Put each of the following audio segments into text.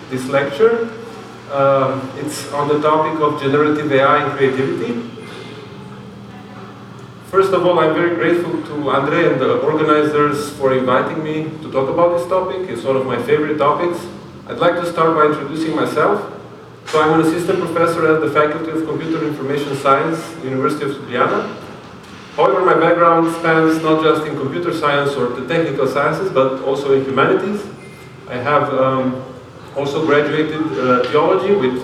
this lecture. It's on the topic of generative AI and creativity. First of all, I'm very grateful to Andre and the organizers for inviting me to talk about this topic. It's one of my favorite topics. I'd like to start by introducing myself. So I'm an assistant professor at the Faculty of Computer Information Science, University of Ljubljana. However, my background spans not just in computer science or the technical sciences, but also in humanities. I have also graduated theology with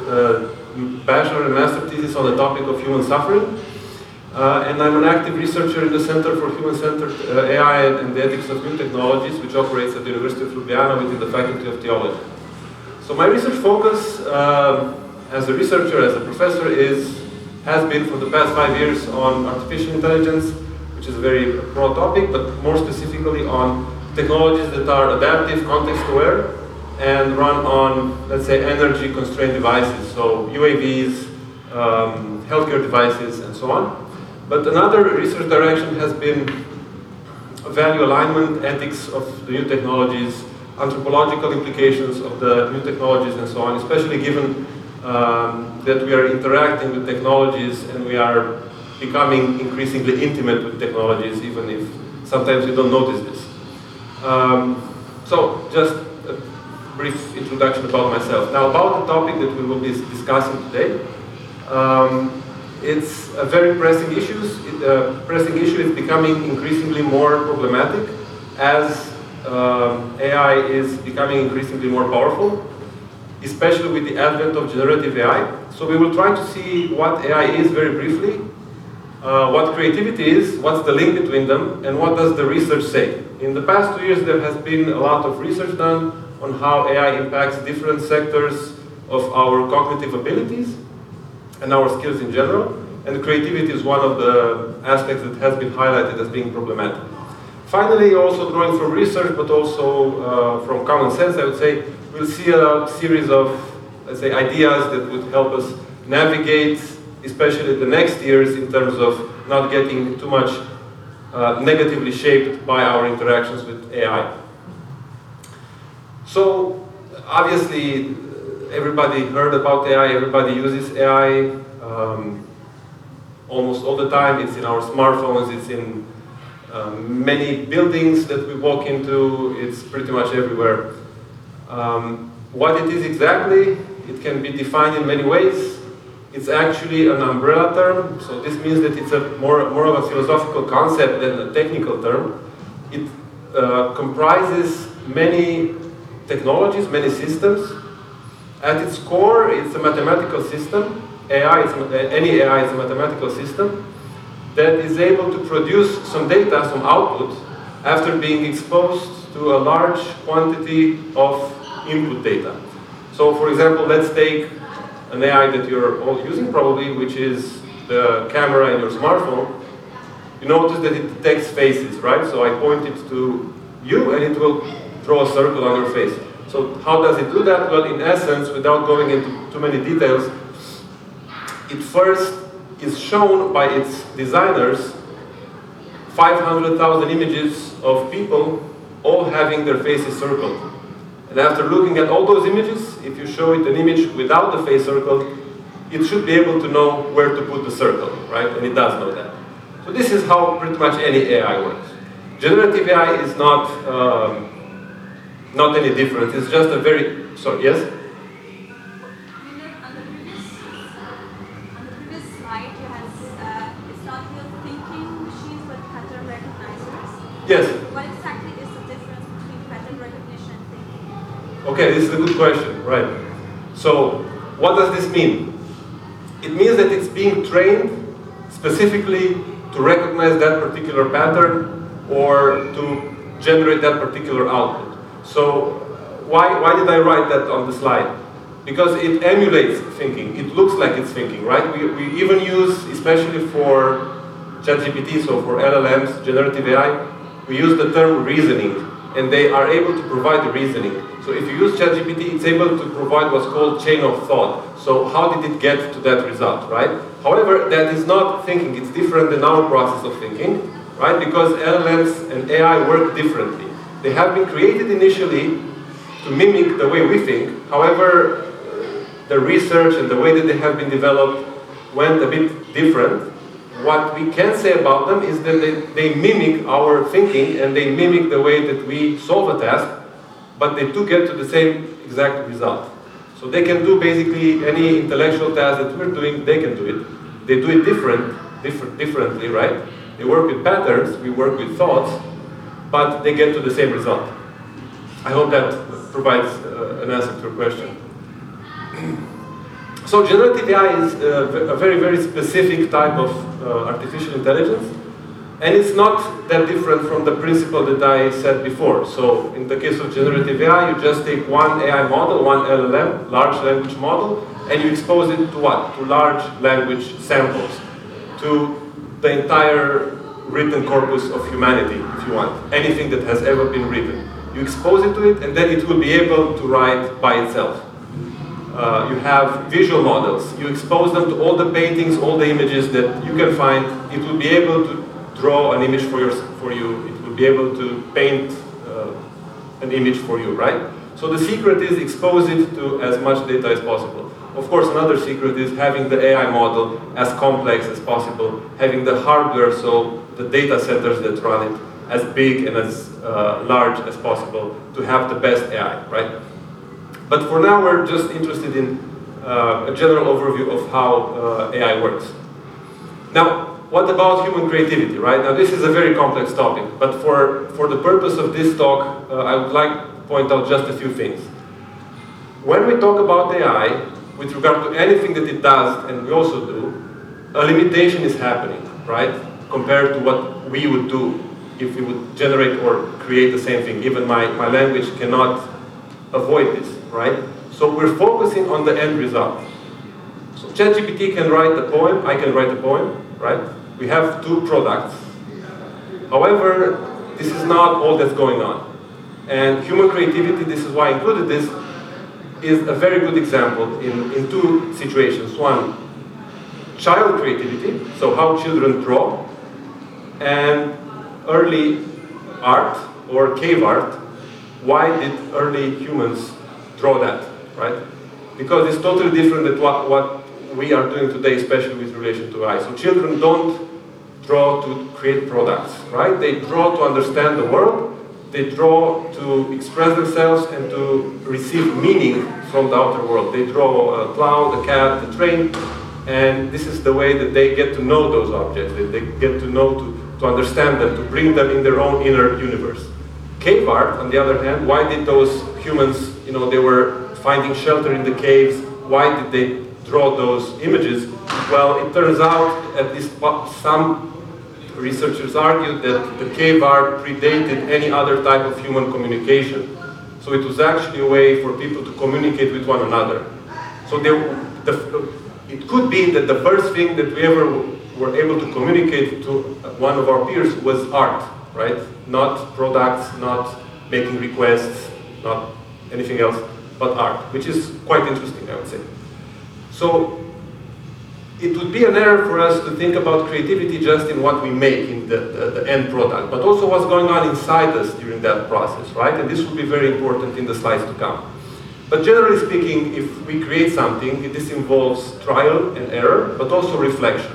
bachelor and master thesis on the topic of human suffering. And I'm an active researcher in the Center for Human-Centered AI and the Ethics of New Technologies, which operates at the University of Ljubljana within the Faculty of Theology. So my research focus as a researcher, as a professor, has been for the past 5 years on artificial intelligence, which is a very broad topic, but more specifically on technologies that are adaptive, context-aware, and run on, let's say, energy-constrained devices, so UAVs, healthcare devices, and so on. But another research direction has been value alignment, ethics of the new technologies, anthropological implications of the new technologies, and so on, especially given that we are interacting with technologies and we are becoming increasingly intimate with technologies, even if sometimes we don't notice this. So just a brief introduction about myself. Now, about the topic that we will be discussing today. It's a very pressing issue. It's becoming increasingly more problematic as AI is becoming increasingly more powerful, especially with the advent of generative AI. So we will try to see what AI is very briefly, what creativity is, what's the link between them, and what does the research say. In the past 2 years, there has been a lot of research done on how AI impacts different sectors of our cognitive abilities and our skills in general, and creativity is one of the aspects that has been highlighted as being problematic. Finally, also drawing from research, but also from common sense, I would say, we'll see a series of, let's say, ideas that would help us navigate, especially the next years, in terms of not getting too much negatively shaped by our interactions with AI. So, obviously, everybody heard about AI, everybody uses AI almost all the time. It's in our smartphones, it's in many buildings that we walk into, it's pretty much everywhere. What it is exactly, it can be defined in many ways. It's actually an umbrella term, so this means that it's more of a philosophical concept than a technical term. It comprises many technologies, many systems. At its core, it's a mathematical system. Any AI is a mathematical system that is able to produce some data, some output, after being exposed to a large quantity of input data. So, for example, let's take an AI that you're all using probably, which is the camera in your smartphone. You notice that it detects faces, right? So I point it to you and it will draw a circle on your face. So how does it do that? Well, in essence, without going into too many details, it first is shown by its designers 500,000 images of people all having their faces circled. And after looking at all those images, if you show it an image without the face circled, it should be able to know where to put the circle, right? And it does know that. So this is how pretty much any AI works. Generative AI is not any different. It's just a very, sorry, yes? Yes. What exactly is the difference between pattern recognition and thinking? Okay, this is a good question, right. So, what does this mean? It means that it's being trained specifically to recognize that particular pattern or to generate that particular output. So, why did I write that on the slide? Because it emulates thinking. It looks like it's thinking, right? We even use, especially for ChatGPT, so for LLMs, generative AI, we use the term reasoning, and they are able to provide the reasoning. So if you use ChatGPT, it's able to provide what's called chain of thought. So how did it get to that result, right? However, that is not thinking. It's different than our process of thinking, right? Because LLMs and AI work differently. They have been created initially to mimic the way we think. However, the research and the way that they have been developed went a bit different. What we can say about them is that they mimic our thinking and they mimic the way that we solve a task, but they do get to the same exact result. So they can do basically any intellectual task that we're doing, they can do it. They do it differently, right? They work with patterns, we work with thoughts, but they get to the same result. I hope that provides an answer to your question. So generative AI is a very, very specific type of artificial intelligence, and it's not that different from the principle that I said before. So in the case of generative AI, you just take one AI model, one LLM, large language model, and you expose it to what? To large language samples, to the entire written corpus of humanity, if you want, anything that has ever been written. You expose it to it, and then it will be able to write by itself. You have visual models. You expose them to all the paintings, all the images that you can find. It will be able to draw an image for you. It will be able to paint an image for you, right? So the secret is expose it to as much data as possible. Of course, another secret is having the AI model as complex as possible, having the hardware, so the data centers that run it, as big and as large as possible to have the best AI, right? But for now, we're just interested in a general overview of how AI works. Now, what about human creativity, right? Now, this is a very complex topic, but for the purpose of this talk, I would like to point out just a few things. When we talk about AI, with regard to anything that it does, and we also do, a limitation is happening, right? Compared to what we would do if we would generate or create the same thing. Even my language cannot avoid this, right? So we're focusing on the end result. So ChatGPT can write a poem, I can write a poem, right? We have two products. However, this is not all that's going on. And human creativity, this is why I included this, is a very good example in two situations. One, child creativity, so how children draw, and early art, or cave art. Why did early humans draw that, right? Because it's totally different than what we are doing today, especially with relation to AI. So children don't draw to create products, right? They draw to understand the world, they draw to express themselves and to receive meaning from the outer world. They draw a cloud, a cat, a train, and this is the way that they get to know those objects. They get to know, to understand them, to bring them in their own inner universe. Cave art, on the other hand, why did those humans, they were finding shelter in the caves, why did they draw those images? Well, it turns out, at least some researchers argued that the cave art predated any other type of human communication. So it was actually a way for people to communicate with one another. So it could be that the first thing that we ever were able to communicate to one of our peers was art, right? Not products, not making requests, not anything else, but art, which is quite interesting, I would say. So it would be an error for us to think about creativity just in what we make, in the end product, but also what's going on inside us during that process, right? And this will be very important in the slides to come. But generally speaking, if we create something, this involves trial and error, but also reflection.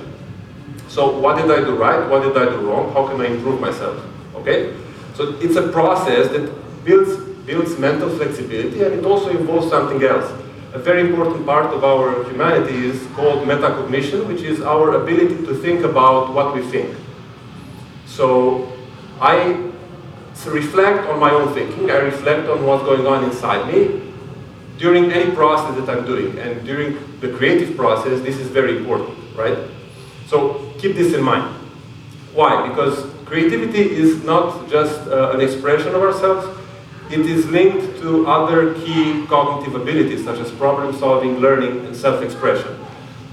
So what did I do right? What did I do wrong? How can I improve myself? Okay? So it's a process that builds mental flexibility, and it also involves something else. A very important part of our humanity is called metacognition, which is our ability to think about what we think. So I reflect on my own thinking, I reflect on what's going on inside me during any process that I'm doing. And during the creative process, this is very important, right? So keep this in mind. Why? Because creativity is not just an expression of ourselves, it is linked to other key cognitive abilities such as problem solving, learning, and self-expression.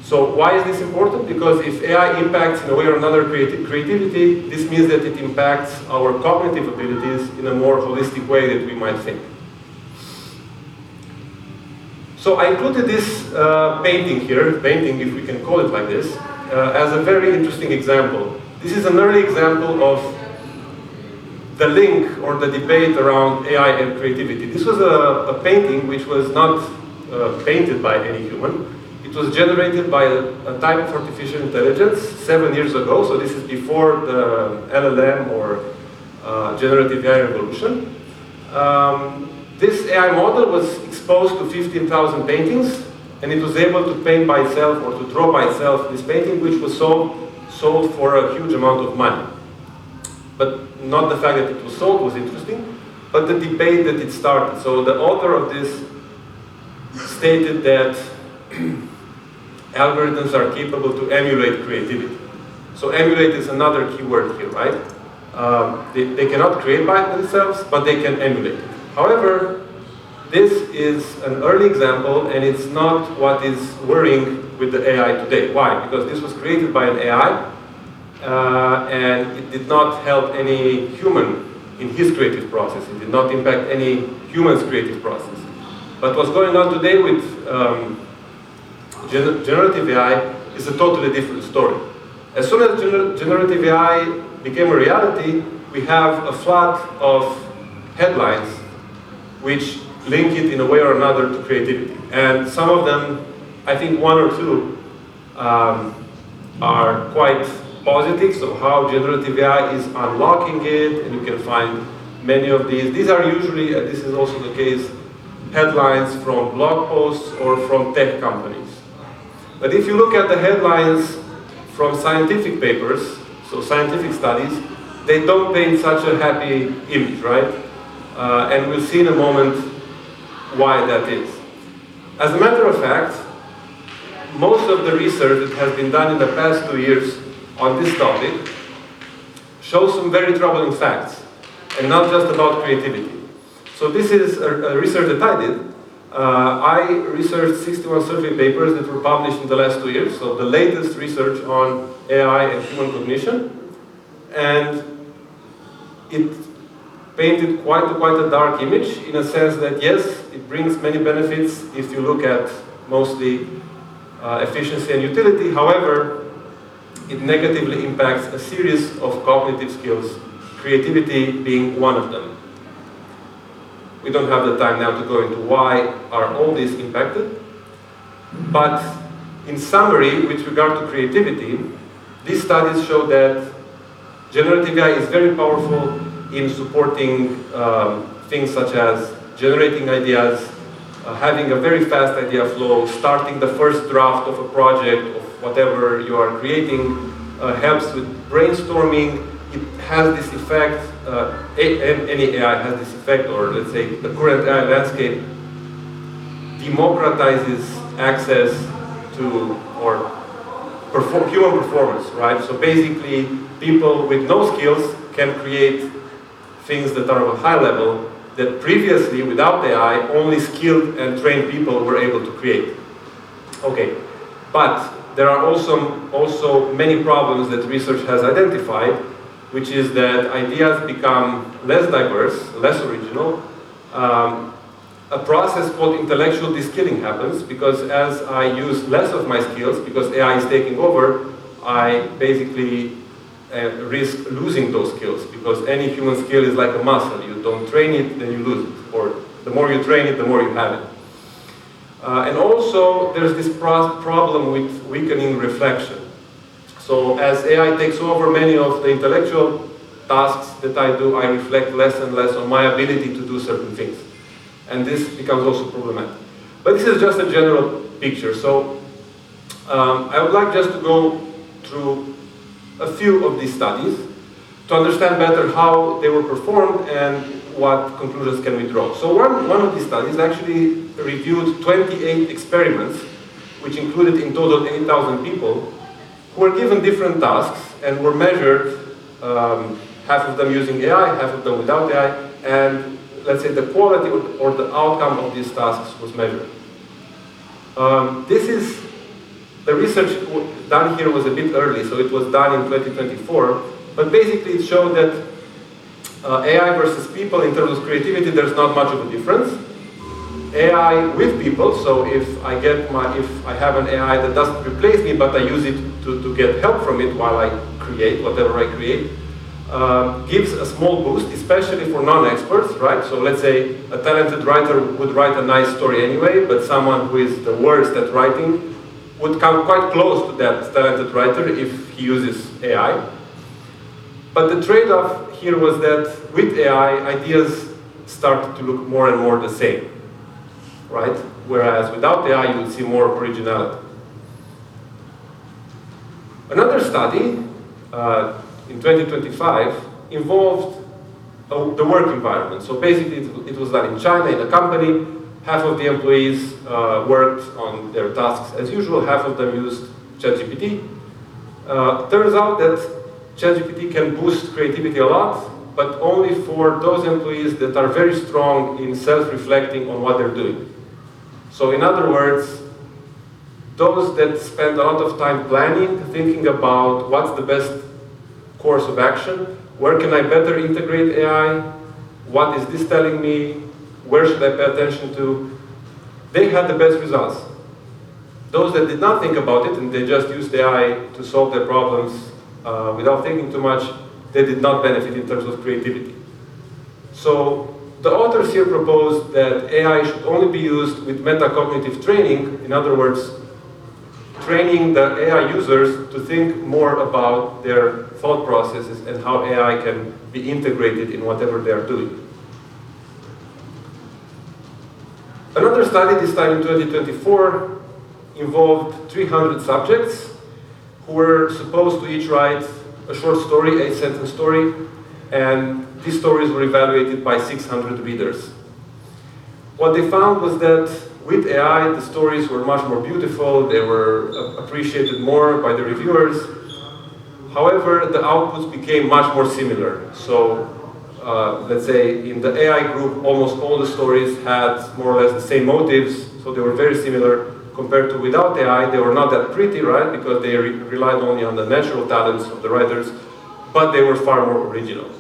So why is this important? Because if AI impacts in a way or another creativity, this means that it impacts our cognitive abilities in a more holistic way that we might think. So I included this painting here, if we can call it like this, as a very interesting example. This is an early example of the link or the debate around AI and creativity. This was a painting which was not painted by any human. It was generated by a type of artificial intelligence 7 years ago, so this is before the LLM or generative AI revolution. This AI model was exposed to 15,000 paintings, and it was able to paint by itself or to draw by itself this painting, which was sold for a huge amount of money. But not the fact that it was sold was interesting, but the debate that it started. So the author of this stated that algorithms are capable to emulate creativity. So emulate is another key word here, right? They cannot create by themselves, but they can emulate it. However, this is an early example, and it's not what is worrying with the AI today. Why? Because this was created by an AI, and it did not help any human in his creative process. It did not impact any human's creative process. But what's going on today with generative AI is a totally different story. As soon as generative AI became a reality, we have a flood of headlines which link it in a way or another to creativity. And some of them, I think one or two, are quite positive, so how generative AI is unlocking it, and you can find many of these. These are usually, and this is also the case, headlines from blog posts or from tech companies. But if you look at the headlines from scientific papers, so scientific studies, they don't paint such a happy image, right? And we'll see in a moment why that is. As a matter of fact, most of the research that has been done in the past 2 years on this topic shows some very troubling facts, and not just about creativity. So this is a research that I did. I researched 61 survey papers that were published in the last 2 years, so the latest research on AI and human cognition, and it painted quite a dark image, in a sense that yes, it brings many benefits if you look at mostly efficiency and utility. However, it negatively impacts a series of cognitive skills, creativity being one of them. We don't have the time now to go into why are all these impacted, but in summary, with regard to creativity, these studies show that generative AI is very powerful in supporting things such as generating ideas, having a very fast idea flow, starting the first draft of a project of whatever you are creating, helps with brainstorming. It has this effect, any AI has this effect, or let's say the current AI landscape democratizes access to human performance, right? So basically, people with no skills can create things that are of a high level that previously, without AI, only skilled and trained people were able to create. Okay, but there are also many problems that research has identified, which is that ideas become less diverse, less original. A process called intellectual deskilling happens, because as I use less of my skills, because AI is taking over, I basically risk losing those skills, because any human skill is like a muscle. You don't train it, then you lose it. Or the more you train it, the more you have it. And also, there's this problem with weakening reflection. So as AI takes over many of the intellectual tasks that I do, I reflect less and less on my ability to do certain things. And this becomes also problematic. But this is just a general picture. So I would like just to go through a few of these studies to understand better how they were performed and what conclusions can we draw. So one of these studies actually reviewed 28 experiments, which included in total 8,000 people, who were given different tasks and were measured, half of them using AI, half of them without AI, and let's say the quality or the outcome of these tasks was measured. The research done here was a bit early, so it was done in 2024, but basically it showed that AI versus people in terms of creativity, there's not much of a difference. AI with people, so if I have an AI that doesn't replace me, but I use it to get help from it while I create whatever I create, gives a small boost, especially for non-experts, right? So let's say a talented writer would write a nice story anyway, but someone who is the worst at writing would come quite close to that talented writer if he uses AI. But the trade-off here was that with AI, ideas started to look more and more the same, right? Whereas without AI, you would see more originality. Another study in 2025 involved the work environment. So basically, it was done in China, in a company. Half of the employees worked on their tasks as usual, half of them used ChatGPT. Turns out that ChatGPT can boost creativity a lot, but only for those employees that are very strong in self-reflecting on what they're doing. So in other words, those that spend a lot of time planning, thinking about what's the best course of action, where can I better integrate AI, what is this telling me, where should I pay attention to, they had the best results. Those that did not think about it and they just used AI to solve their problems without thinking too much, they did not benefit in terms of creativity. So the authors here proposed that AI should only be used with metacognitive training, in other words, training the AI users to think more about their thought processes and how AI can be integrated in whatever they are doing. Another study, this time in 2024, involved 300 subjects who were supposed to each write a short story, 8-sentence story, and these stories were evaluated by 600 readers. What they found was that with AI, the stories were much more beautiful, they were appreciated more by the reviewers. However, the outputs became much more similar. So, let's say in the AI group, almost all the stories had more or less the same motives, so they were very similar. Compared to without AI, they were not that pretty, right? Because they relied only on the natural talents of the writers, but they were far more original.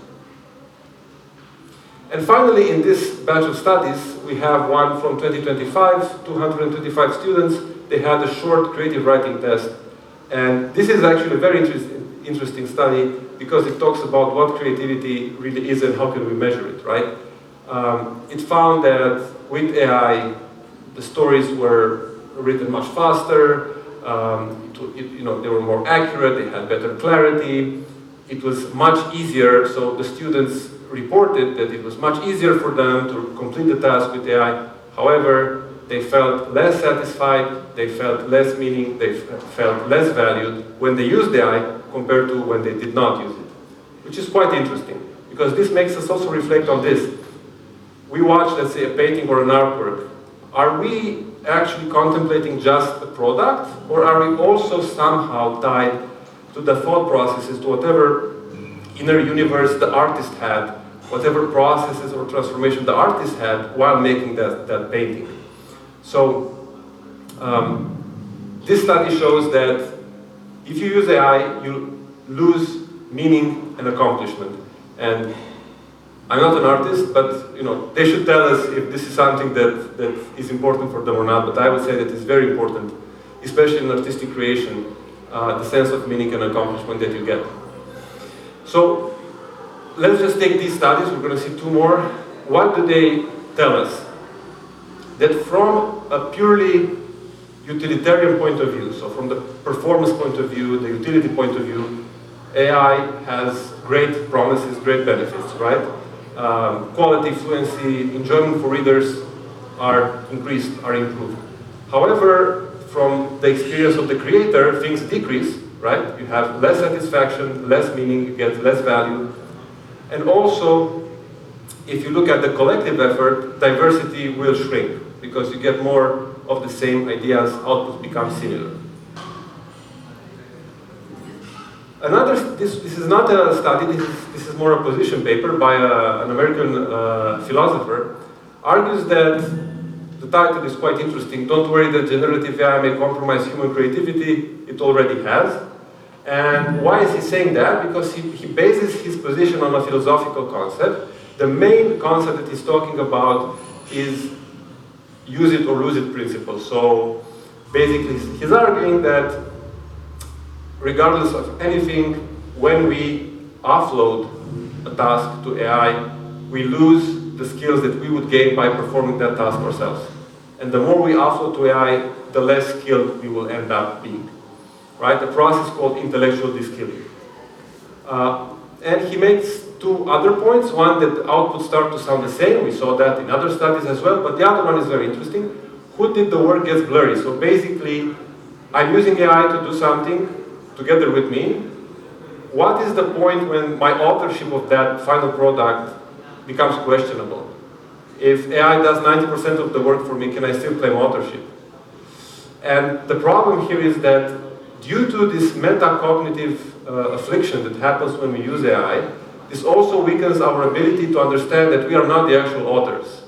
And finally, in this batch of studies, we have one from 2025, 225 students. They had a short creative writing test. And this is actually a very interesting study because it talks about what creativity really is and how can we measure it, right? It found that with AI, the stories were written much faster, they were more accurate, they had better clarity, it was much easier, so the students reported that it was much easier for them to complete the task with AI. However, they felt less satisfied, they felt less meaning, they felt less valued when they used AI compared to when they did not use it. Which is quite interesting, because this makes us also reflect on this. We watch, let's say, a painting or an artwork. Are we actually contemplating just a product, or are we also somehow tied to the thought processes, to whatever inner universe the artist had, whatever processes or transformation the artist had while making that painting? So, this study shows that if you use AI, you lose meaning and accomplishment. And I'm not an artist, but they should tell us if this is something that is important for them or not. But I would say that it's very important, especially in artistic creation, the sense of meaning and accomplishment that you get. So let's just take these studies. We're going to see two more. What do they tell us? That from a purely utilitarian point of view, so from the performance point of view, the utility point of view, AI has great promises, great benefits, right? Quality, fluency, enjoyment for readers are increased, are improved. However, from the experience of the creator, things decrease, right? You have less satisfaction, less meaning, you get less value. And also, if you look at the collective effort, diversity will shrink because you get more of the same ideas, outputs become similar. This is not a study, this is more a position paper by an American philosopher, argues that the title is quite interesting. Don't worry that generative AI may compromise human creativity, it already has. And why is he saying that? Because he bases his position on a philosophical concept. The main concept that he's talking about is use it or lose it principle. So basically he's arguing that regardless of anything, when we offload a task to AI, we lose the skills that we would gain by performing that task ourselves. And the more we offload to AI, the less skilled we will end up being. Right? The process called intellectual deskilling. And he makes two other points. One, that the outputs start to sound the same. We saw that in other studies as well. But the other one is very interesting. Who did the work gets blurry. So basically, I'm using AI to do something together with me. What is the point when my authorship of that final product becomes questionable? If AI does 90% of the work for me, can I still claim authorship? And the problem here is that due to this metacognitive affliction that happens when we use AI, this also weakens our ability to understand that we are not the actual authors,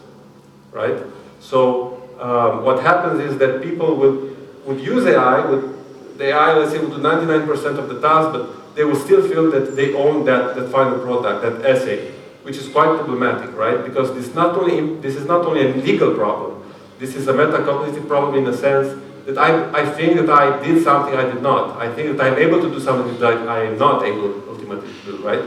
right? So what happens is that people would use AI, the AI, let's say, will do 99% of the task, but they will still feel that they own that final product, that essay, which is quite problematic, right? Because this is not only a legal problem, this is a metacognitive problem in the sense that I think that I did something I did not. I think that I'm able to do something that I am not able ultimately to do, right?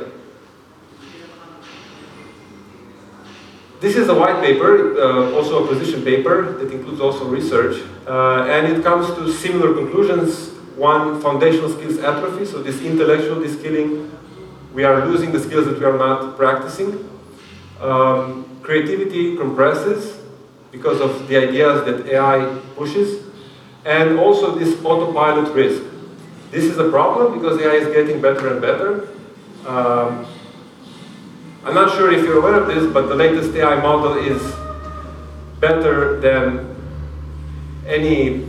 This is a white paper, also a position paper that includes also research, and it comes to similar conclusions. One, foundational skills atrophy, so this intellectual deskilling, we are losing the skills that we are not practicing. Creativity compresses because of the ideas that AI pushes, and also this autopilot risk. This is a problem because AI is getting better and better. I'm not sure if you're aware of this, but the latest AI model is better than any,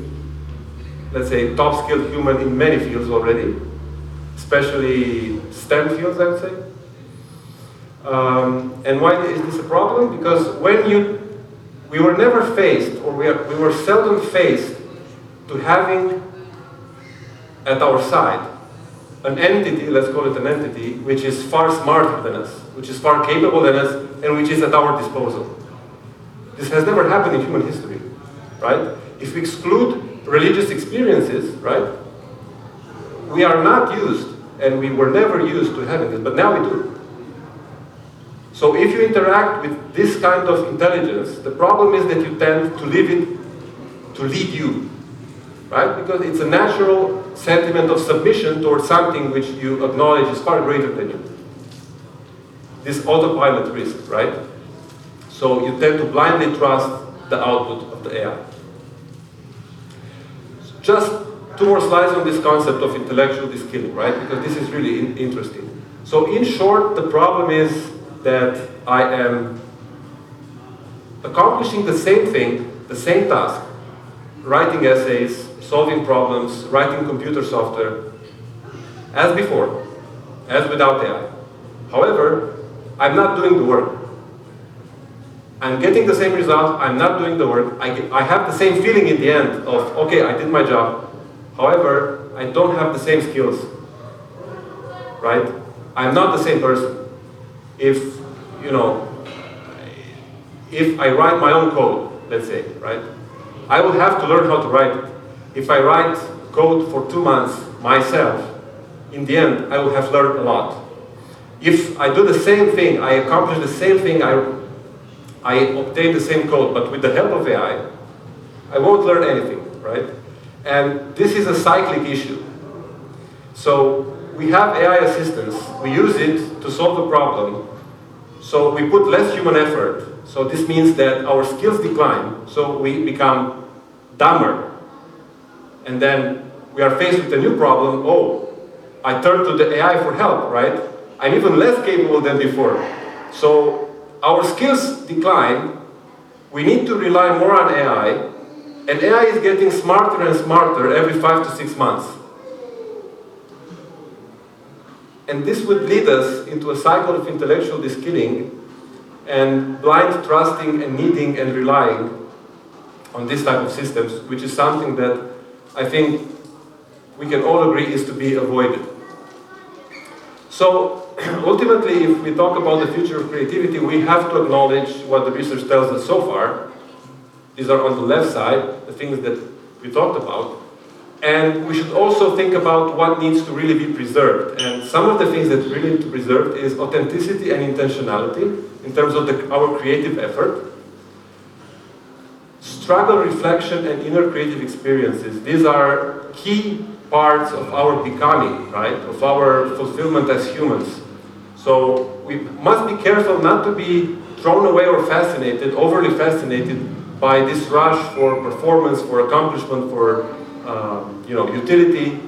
let's say, top-skilled human in many fields already, especially STEM fields, I would say. And why is this a problem? Because when we were never faced, or we were seldom faced to having at our side an entity, let's call it an entity, which is far smarter than us, which is far capable than us, and which is at our disposal. This has never happened in human history, right? If we exclude religious experiences, right, we are not used, and we were never used to having this, but now we do. So if you interact with this kind of intelligence, the problem is that you tend to leave it to lead you, right? Because it's a natural sentiment of submission towards something which you acknowledge is far greater than you. This autopilot risk, right? So you tend to blindly trust the output of the AI. Just two more slides on this concept of intellectual deskilling, right? Because this is really interesting. So in short, the problem is that I am accomplishing the same thing, the same task, writing essays, solving problems, writing computer software, as before, as without AI. However, I'm not doing the work. I'm getting the same result, I'm not doing the work. I have the same feeling in the end of, okay, I did my job. However, I don't have the same skills, right? I'm not the same person. If I write my own code, let's say, right? I will have to learn how to write it. If I write code for 2 months myself, in the end, I will have learned a lot. If I do the same thing, I accomplish the same thing, I obtain the same code, but with the help of AI, I won't learn anything, right? And this is a cyclic issue. So we have AI assistance, we use it to solve the problem, so we put less human effort. So this means that our skills decline, so we become dumber. And then we are faced with a new problem. Oh, I turn to the AI for help, right? I'm even less capable than before. So our skills decline, we need to rely more on AI, and AI is getting smarter and smarter every 5 to 6 months. And this would lead us into a cycle of intellectual deskilling and blind trusting and needing and relying on this type of systems, which is something that I think we can all agree is to be avoided. So ultimately, if we talk about the future of creativity, we have to acknowledge what the research tells us so far. These are on the left side, the things that we talked about. And we should also think about what needs to really be preserved. And some of the things that really need to be preserved is authenticity and intentionality in terms of our creative effort. Struggle, reflection, and inner creative experiences. These are key parts of our becoming, right? Of our fulfillment as humans. So we must be careful not to be thrown away or fascinated, overly fascinated by this rush for performance, for accomplishment, for utility,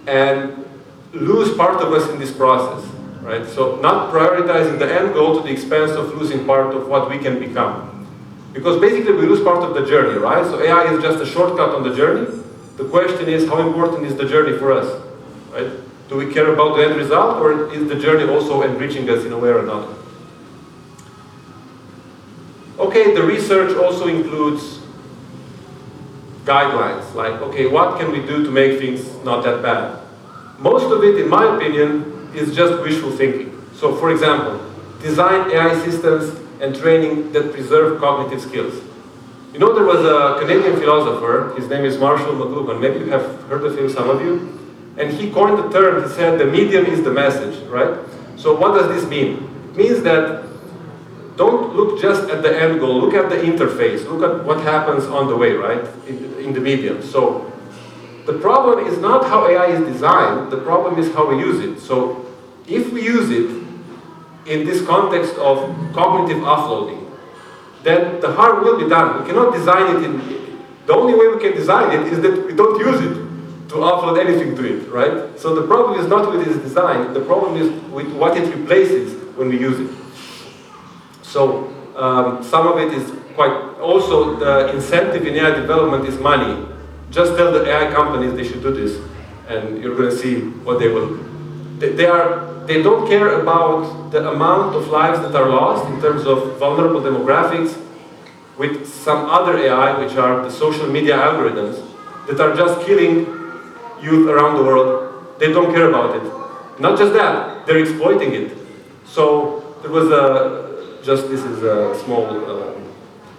and lose part of us in this process, right? So not prioritizing the end goal to the expense of losing part of what we can become. Because basically we lose part of the journey, right? So AI is just a shortcut on the journey. The question is, how important is the journey for us, right? Do we care about the end result, or is the journey also enriching us in a way or another? Okay, the research also includes guidelines, like, okay, what can we do to make things not that bad? Most of it, in my opinion, is just wishful thinking. So, for example, design AI systems and training that preserve cognitive skills. You know, there was a Canadian philosopher, his name is Marshall McLuhan, maybe you have heard of him, some of you, and he coined the term, he said, the medium is the message, right? So what does this mean? It means that don't look just at the end goal, look at the interface, look at what happens on the way, right, in the medium. So the problem is not how AI is designed, the problem is how we use it. So if we use it in this context of cognitive offloading, then the harm will be done. We cannot design it the only way we can design it is that we don't use it to offload anything to it, right? So the problem is not with its design, the problem is with what it replaces when we use it. So some of it is also the incentive in AI development is money. Just tell the AI companies they should do this, and you're going to see what they will. They don't care about the amount of lives that are lost in terms of vulnerable demographics with some other AI, which are the social media algorithms, that are just killing youth around the world. They don't care about it. Not just that, they're exploiting it. So there was this is a small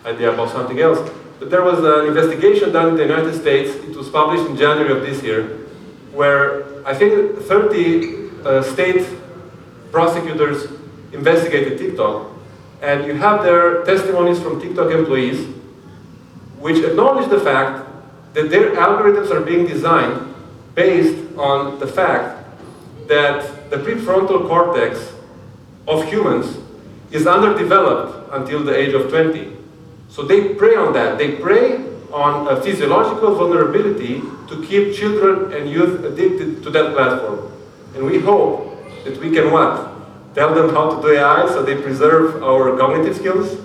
idea about something else, but there was an investigation done in the United States. It was published in January of this year, where I think 30 state prosecutors investigated TikTok, and you have their testimonies from TikTok employees which acknowledge the fact that their algorithms are being designed based on the fact that the prefrontal cortex of humans is underdeveloped until the age of 20. So they prey on that. They prey on a physiological vulnerability to keep children and youth addicted to that platform. And we hope that we can what? Tell them how to do AI so they preserve our cognitive skills?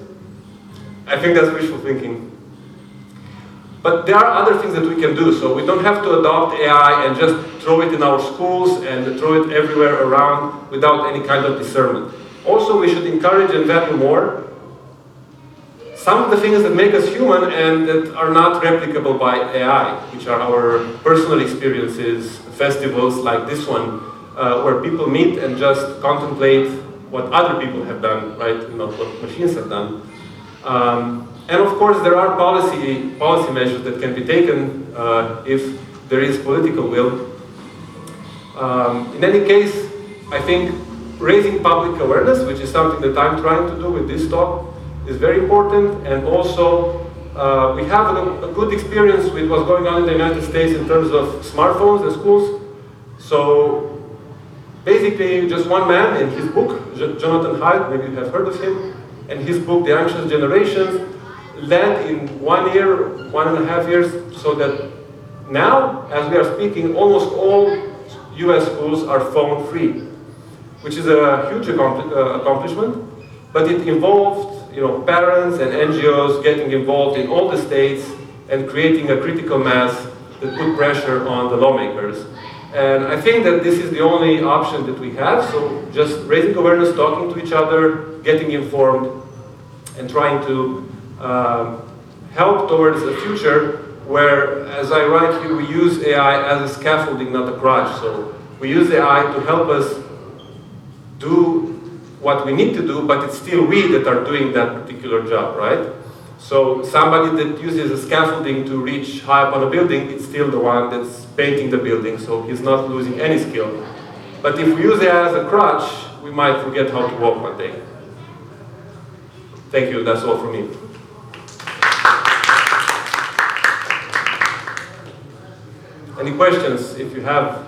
I think that's wishful thinking. But there are other things that we can do. So we don't have to adopt AI and just throw it in our schools and throw it everywhere around without any kind of discernment. Also, we should encourage and value more some of the things that make us human and that are not replicable by AI, which are our personal experiences, festivals like this one, where people meet and just contemplate what other people have done, right? Not what machines have done. And of course, there are policy measures that can be taken if there is political will. In any case, I think raising public awareness, which is something that I'm trying to do with this talk, is very important. And also, we have a good experience with what's going on in the United States in terms of smartphones in schools. So basically, just one man in his book, Jonathan Haidt, maybe you have heard of him, and his book, The Anxious Generation, led in 1 year, 1.5 years, so that now, as we are speaking, almost all US schools are phone-free, which is a huge accomplishment, but it involved parents and NGOs getting involved in all the states and creating a critical mass that put pressure on the lawmakers. And I think that this is the only option that we have, so just raising awareness, talking to each other, getting informed, and trying to help towards a future where, as I write here, we use AI as a scaffolding, not a crutch. So we use AI to help us do what we need to do, but it's still we that are doing that particular job, right? So somebody that uses a scaffolding to reach high up on a building, it's still the one that's painting the building, so he's not losing any skill. But if we use AI as a crutch, we might forget how to walk one day. Thank you, that's all from me. Any questions, if you have?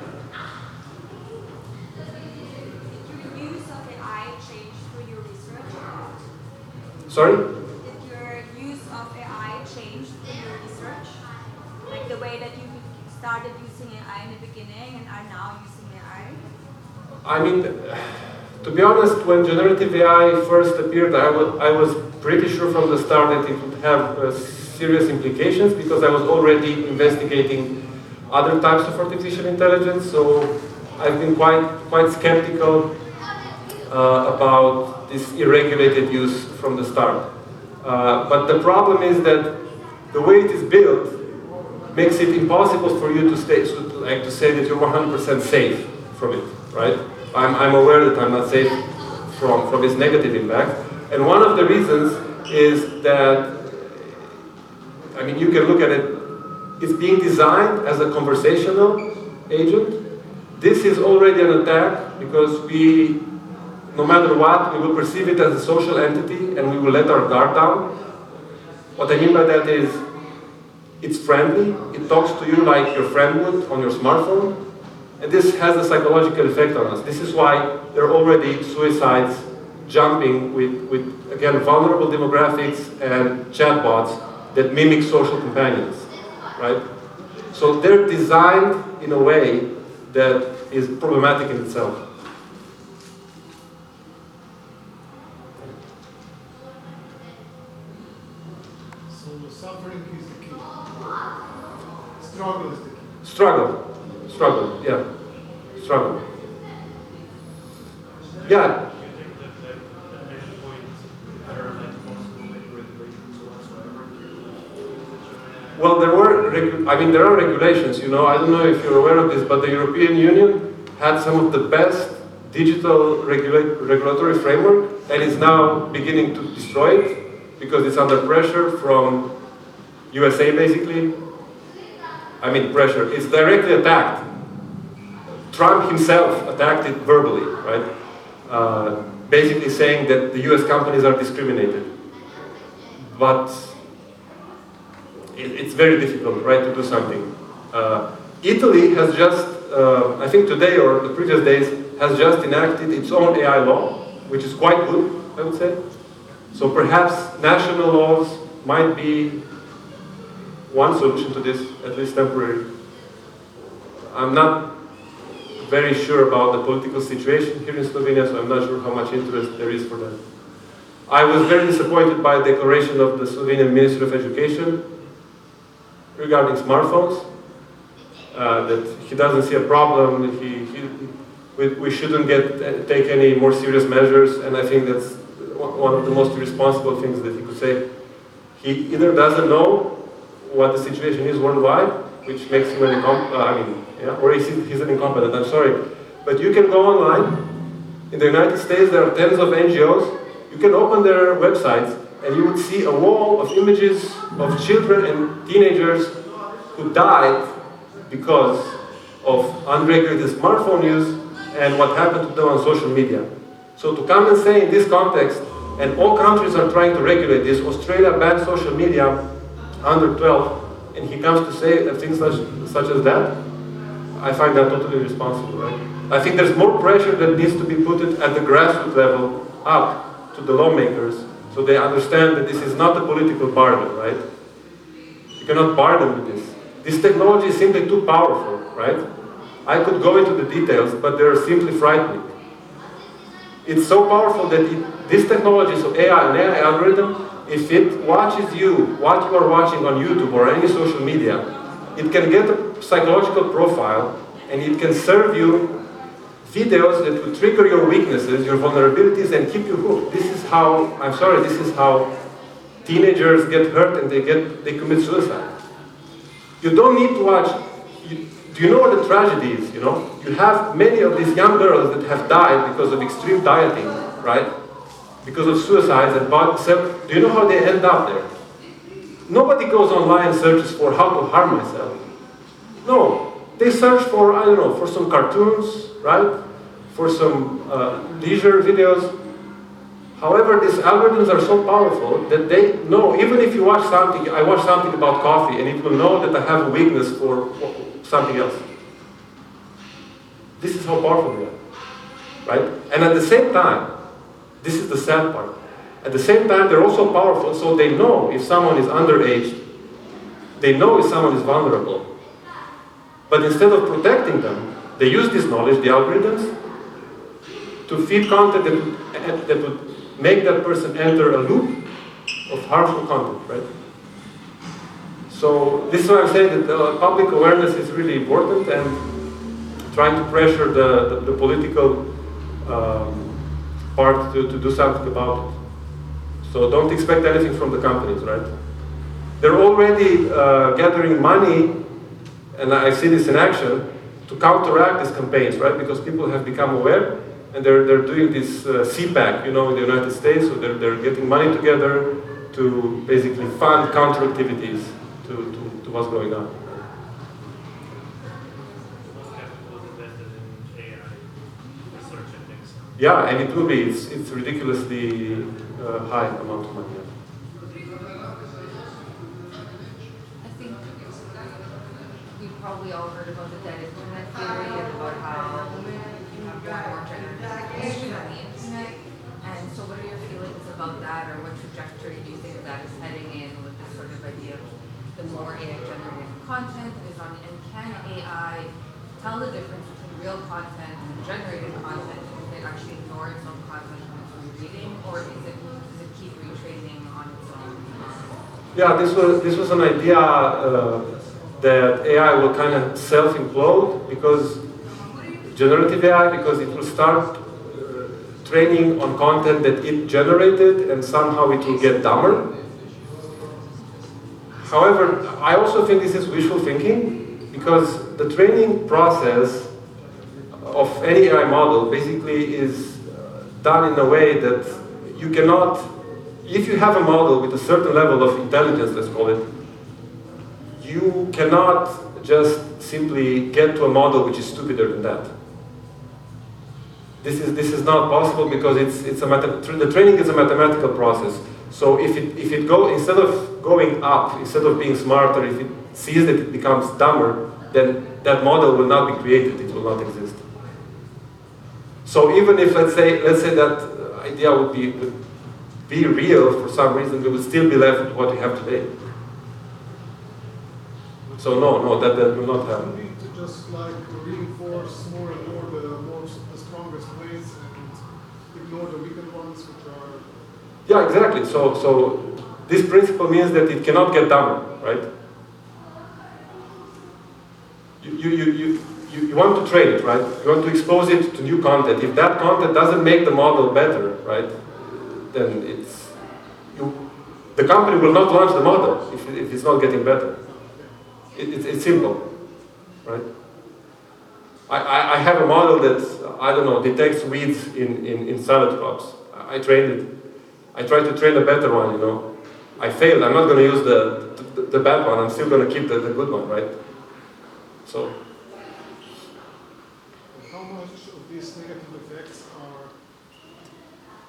Did your use of AI change through your research? Sorry? Did your use of AI change through your research? Like the way that you started using AI in the beginning and are now using AI? I mean, to be honest, when generative AI first appeared, I was pretty sure from the start that it would have serious implications because I was already investigating other types of artificial intelligence, so I've been quite skeptical about this irregulated use from the start. But the problem is that the way it is built makes it impossible for you to say that you're 100% safe from it, right? I'm aware that I'm not safe from its negative impact, and one of the reasons is that, I mean, you can look at it. It's being designed as a conversational agent. This is already an attack because we, no matter what, we will perceive it as a social entity and we will let our guard down. What I mean by that is, it's friendly, it talks to you like your friend would on your smartphone, and this has a psychological effect on us. This is why there are already suicides jumping with again, vulnerable demographics and chatbots that mimic social companions. Right? So they're designed in a way that is problematic in itself. So suffering is the key. Struggle is the key. Struggle, yeah. Struggle. Yeah. Well, there are regulations, you know, I don't know if you're aware of this, but the European Union had some of the best digital regulatory framework and is now beginning to destroy it because it's under pressure from USA, basically. I mean, pressure. It's directly attacked. Trump himself attacked it verbally, right? Basically saying that the US companies are discriminated. But it's very difficult, right, to do something. Italy has just, I think today or the previous days, has just enacted its own AI law, which is quite good, I would say. So perhaps national laws might be one solution to this, at least temporary. I'm not very sure about the political situation here in Slovenia, so I'm not sure how much interest there is for that. I was very disappointed by the declaration of the Slovenian Ministry of Education regarding smartphones, that he doesn't see a problem, we shouldn't take any more serious measures, and I think that's one of the most irresponsible things that he could say. He either doesn't know what the situation is worldwide, which makes him an or he's an incompetent, I'm sorry. But you can go online. In the United States, there are tens of NGOs. You can open their websites, and you would see a wall of images of children and teenagers who died because of unregulated smartphone use and what happened to them on social media. So to come and say in this context, and all countries are trying to regulate this, Australia banned social media under 12, and he comes to say things such as that, I find that totally irresponsible, right? I think there's more pressure that needs to be put at the grassroots level up to the lawmakers, so they understand that this is not a political bargain, right? You cannot bargain with this. This technology is simply too powerful, right? I could go into the details, but they're simply frightening. It's so powerful that this technology, so AI, an AI algorithm, if it watches you, what you are watching on YouTube or any social media, it can get a psychological profile, and it can serve you videos that will trigger your weaknesses, your vulnerabilities, and keep you hooked. This is how, I'm sorry, this is how teenagers get hurt and they commit suicide. You don't need to watch, do you know what the tragedy is, you know? You have many of these young girls that have died because of extreme dieting, right? Because of suicides and do you know how they end up there? nobody goes online and searches for how to harm myself. No, they search for, I don't know, for some cartoons, right? For some leisure videos. However, these algorithms are so powerful that they know, even if you watch something, I watch something about coffee, and it will know that I have a weakness for something else. This is how powerful they are, right? And at the same time, this is the sad part. At the same time, they're also powerful, so they know if someone is underage, they know if someone is vulnerable. But instead of protecting them, they use this knowledge, the algorithms, to feed content that would make that person enter a loop of harmful content, right? So this is why I'm saying that public awareness is really important, and trying to pressure the political part to do something about it. So don't expect anything from the companies, right? They're already gathering money, and I see this in action, to counteract these campaigns, right? Because people have become aware, and they're doing this CPAC, you know, in the United States, so they're getting money together to basically fund counter activities to what's going on. Yeah, and it will be. It's ridiculously high amount of money. I think we've probably all heard about the dead internet theory and about how you have more and more generation on the internet. And so what are your feelings about that, or what trajectory do you think that is heading in with this sort of idea of the more AI-generated content is on, and can AI tell the difference between real content and generated content? Actually ignore its own content when it's rereading, or does it keep retraining on its own? Yeah, this was an idea that AI will kind of self-implode because generative AI, because it will start training on content that it generated, and somehow it will get dumber. However, I also think this is wishful thinking, because the training process of any AI model basically is done in a way that you cannot, if you have a model with a certain level of intelligence, let's call it, you cannot just simply get to a model which is stupider than that. This is not possible, because the training is a mathematical process. So if it instead of going up, instead of being smarter, if it sees that it becomes dumber, then that model will not be created, it will not exist. So even if, let's say that idea would be real for some reason, we would still be left with what we have today. So no, that will not happen. We need to just like reinforce more and more the strongest ways and ignore the weaker ones, which are... Yeah, exactly. So this principle means that it cannot get dumber, right? You want to train it, right? You want to expose it to new content. If that content doesn't make the model better, right, then the company will not launch the model if it's not getting better. It's simple, right? I have a model that, I don't know, detects weeds in salad crops. I trained it. I tried to train a better one, you know. I failed. I'm not going to use the bad one. I'm still going to keep the good one, right? So. How much of these negative effects are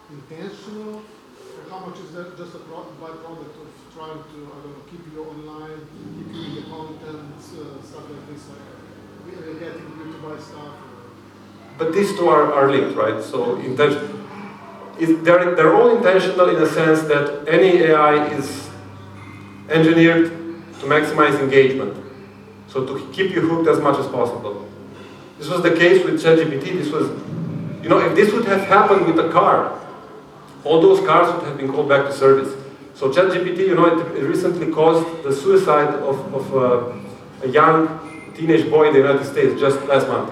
intentional, or how much is that just a byproduct of trying to, I don't know, keep you online, keep you in the content, stuff like this, like getting you to buy stuff? But these two are linked, right? So they're all intentional in the sense that any AI is engineered to maximize engagement, so to keep you hooked as much as possible. This was the case with ChatGPT. This was, you know, if this would have happened with a car, all those cars would have been called back to service. So ChatGPT, you know, it recently caused the suicide of a young teenage boy in the United States just last month.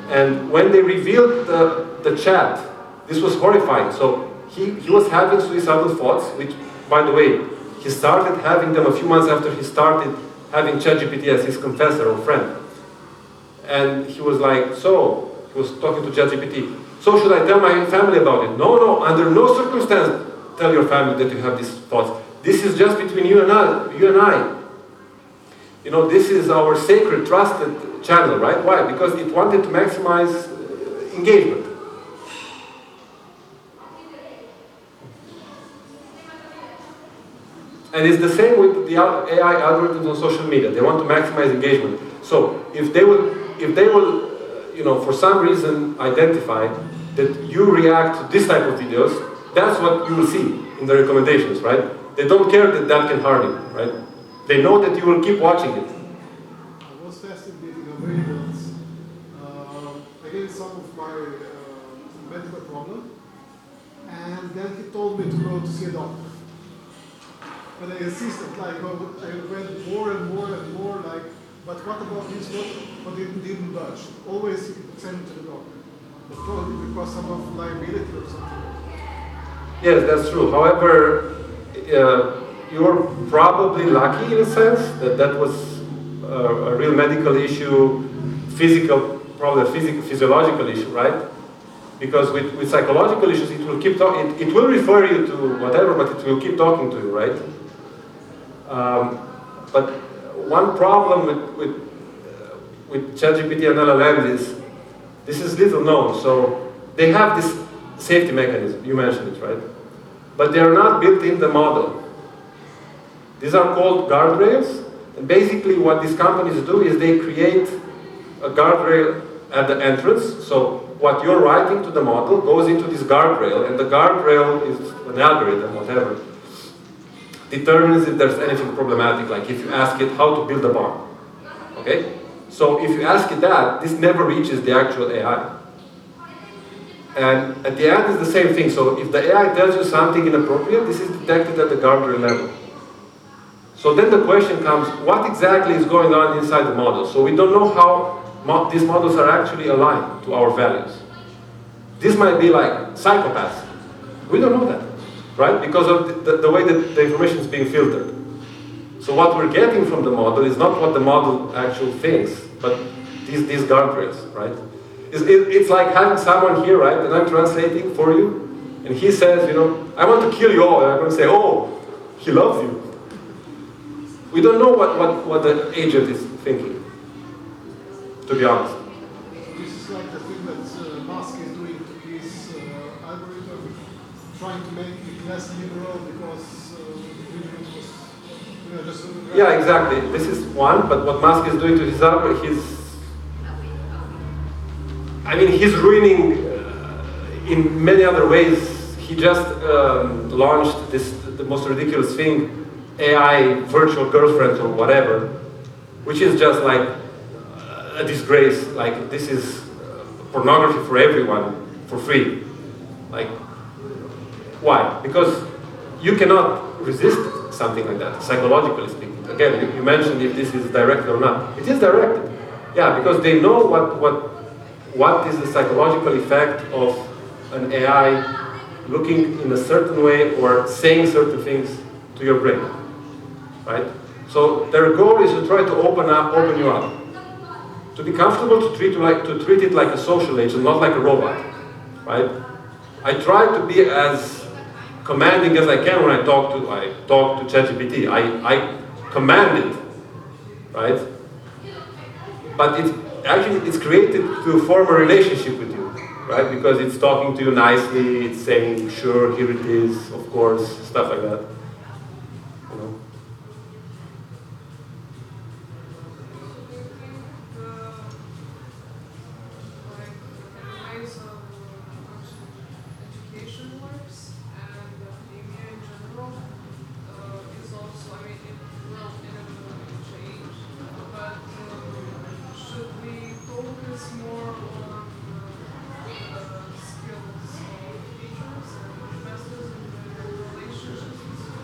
And when they revealed the chat, this was horrifying. So he was having suicidal thoughts, which, by the way, he started having them a few months after he started having ChatGPT as his confessor or friend. And he was like, he was talking to ChatGPT, so should I tell my family about it? No, under no circumstance tell your family that you have these thoughts. this is just between you and I. You know, this is our sacred, trusted channel, right? Why? Because it wanted to maximize engagement. And it's the same with the AI algorithms on social media. They want to maximize engagement. So if they will, you know, for some reason identify that you react to this type of videos, that's what you will see in the recommendations, right? They don't care that that can harm you, right? They know that you will keep watching it. I was testing the variables against some of my medical problem, and then he told me to go to see a doctor. But I insisted, like, I went more and more and more, like, but what about this? But it didn't budge. Always send it to the doctor. But probably because some of liability or something. Yes, that's true. However, you're probably lucky in a sense that that was a real medical issue, probably a physiological issue, right? Because with psychological issues, it will keep talking. It will refer you to whatever, but it will keep talking to you, right? But one problem with ChatGPT and LLMs is this is little known. So they have this safety mechanism. You mentioned it, right? But they are not built in the model. These are called guardrails. And basically what these companies do is they create a guardrail at the entrance. So what you're writing to the model goes into this guardrail, and the guardrail is an algorithm, whatever, determines if there's anything problematic, like if you ask it how to build a bomb. Okay? So if you ask it that, this never reaches the actual AI. And at the end it's the same thing. So if the AI tells you something inappropriate, this is detected at the guardrail level. So then the question comes, what exactly is going on inside the model? So we don't know how these models are actually aligned to our values. This might be like psychopaths. We don't know that, right? Because of the way that the information is being filtered. So what we're getting from the model is not what the model actually thinks, but these guardrails, right? It's like having someone here, right, and I'm translating for you, and he says, you know, I want to kill you all, and I'm going to say, oh, he loves you. We don't know what the agent is thinking, to be honest. This is like the thing that Musk is doing to his algorithm, trying to make it less liberal because liberals was, you know, just... Yeah, exactly. This is one, but what Musk is doing to his algorithm, he's ruining in many other ways. He just launched the most ridiculous thing, AI virtual girlfriend or whatever, which is just like a disgrace. Like, this is pornography for everyone for free. Like, why? Because you cannot resist something like that, psychologically speaking. Again, you mentioned if this is directed or not. It is directed. Yeah, because they know what is the psychological effect of an AI looking in a certain way or saying certain things to your brain, right? So their goal is to try to open you up, to be comfortable to treat it like a social agent, not like a robot, right? I try to be as commanding as I can when I talk to ChatGPT. I command it, right? But it's created to form a relationship with you, right? Because it's talking to you nicely, it's saying, sure, here it is, of course, stuff like that. You know? Education works and academia in general is also, it will inevitably change, but should we focus more on the skills of teachers and professors and their relationships with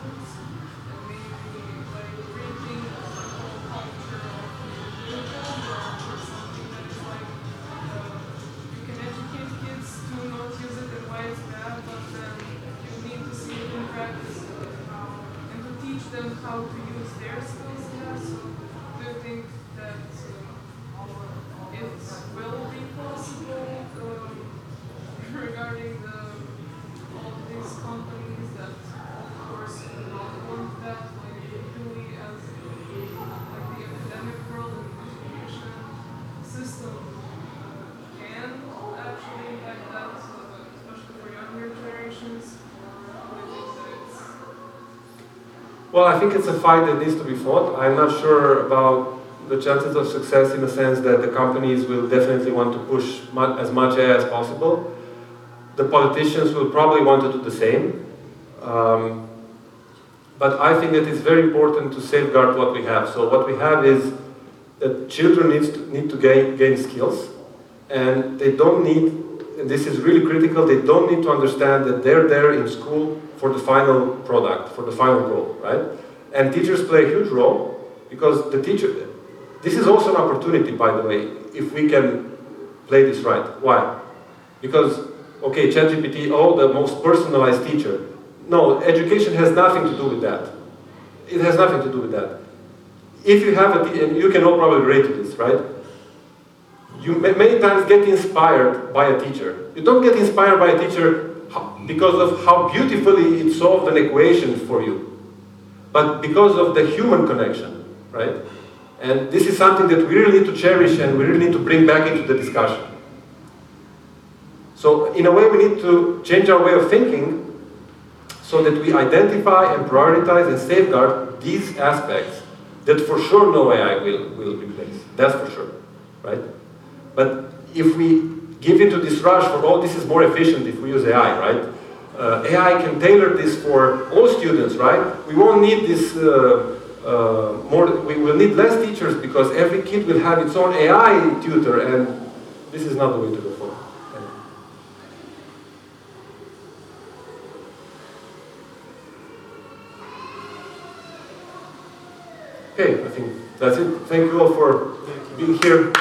Well, I think it's a fight that needs to be fought. I'm not sure about the chances of success in the sense that the companies will definitely want to push as much AI as possible. The politicians will probably want to do the same. But I think that it's very important to safeguard what we have. So what we have is that children need to gain skills, and they don't need, and this is really critical, they don't need to understand that they're there in school for the final product, for the final goal, right? And teachers play a huge role, because the teacher, this is also an opportunity, by the way, if we can play this right. Why? Because, okay, ChatGPT, oh, the most personalized teacher. No, education has nothing to do with that. It has nothing to do with that. If you have a teacher, and you can all probably relate to this, right? You many times get inspired by a teacher. You don't get inspired by a teacher because of how beautifully it solved an equation for you, but because of the human connection, right? And this is something that we really need to cherish and we really need to bring back into the discussion. So in a way we need to change our way of thinking so that we identify and prioritize and safeguard these aspects that for sure no AI will replace. That's for sure, right? But if we give into this rush for, oh, this is more efficient if we use AI, right? AI can tailor this for all students, right? We won't need this we will need less teachers because every kid will have its own AI tutor, and this is not the way to go forward. Okay, I think that's it. Thank you all for being here.